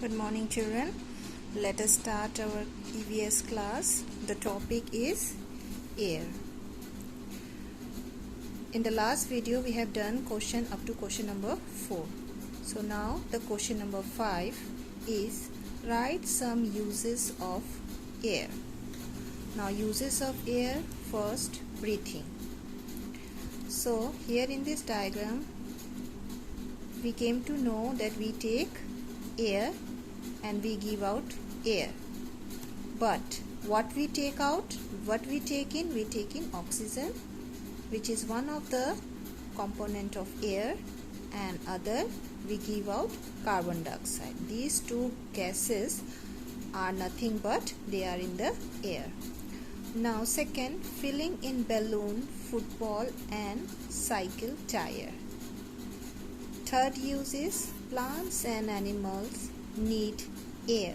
Good morning, children. Let us start our EVS class. The topic is air. In the last video, we have done question up to question number 4. So now the question number 5 is write some uses of air. Now uses of air, first breathing. So here in this diagram, we came to know that we take air and we give out air, but what we take out, what we take in, we take in oxygen, which is one of the component of air, and other we give out carbon dioxide. These two gases are nothing but they are in the air. Now second, filling in balloon, football and cycle tire. Third use is plants and animals need air.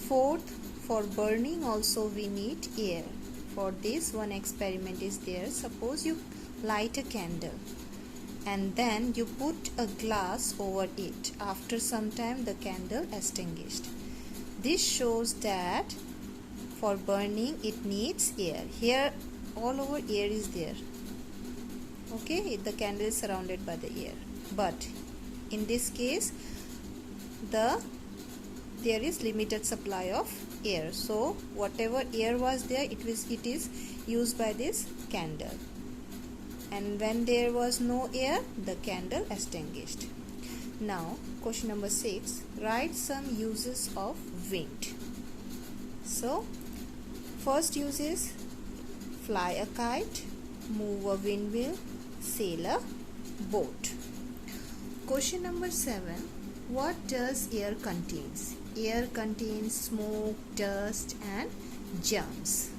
Fourth, for burning also we need air. For this, one experiment is there. Suppose you light a candle and then you put a glass over it. After some time the candle extinguished. This shows that for burning it needs air. Here all over air is there. Okay, the candle is surrounded by the air, but in this case there is limited supply of air, so whatever air was there, it is used by this candle, and when there was no air, the candle extinguished. Now question number 6, write some uses of wind. So first use is fly a kite, move a windmill, sail a boat. Question number 7, what does air contains? Air contains smoke, dust and germs,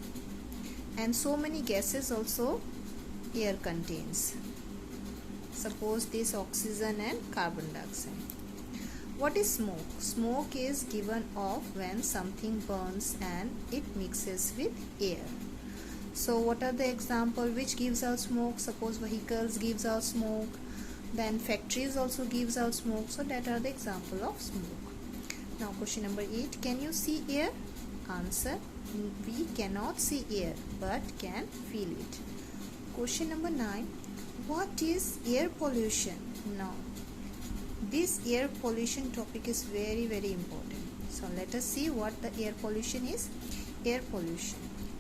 and so many gases also air contains. Suppose this oxygen and carbon dioxide. What is smoke? Smoke is given off when something burns and it mixes with air. So what are the example which gives out smoke? Suppose vehicles gives out smoke, then factories also gives out smoke. So that are the example of smoke. Now question number 8, can you see air? Answer, we cannot see air but can feel it. Question number 9, what is air pollution? Now this air pollution topic is very important. So let us see what the air pollution is. Air pollution.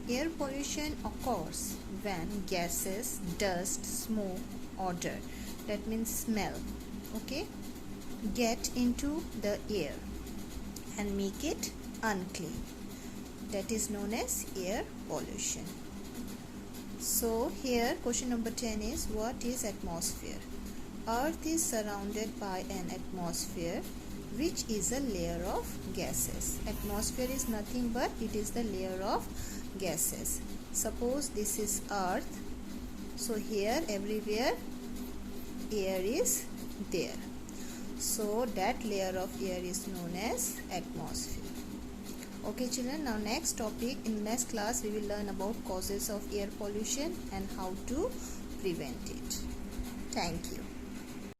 Air pollution occurs when gases, dust, smoke, odor, that means smell, okay, get into the air and make it unclean. That is known as air pollution. So here question number 10 is, what is atmosphere? Earth is surrounded by an atmosphere which is a layer of gases. Atmosphere is nothing but it is the layer of gases. Suppose this is earth, so here everywhere air is there, so that layer of air is known as atmosphere. Okay children, now next topic, in next class we will learn about causes of air pollution and how to prevent it. Thank you.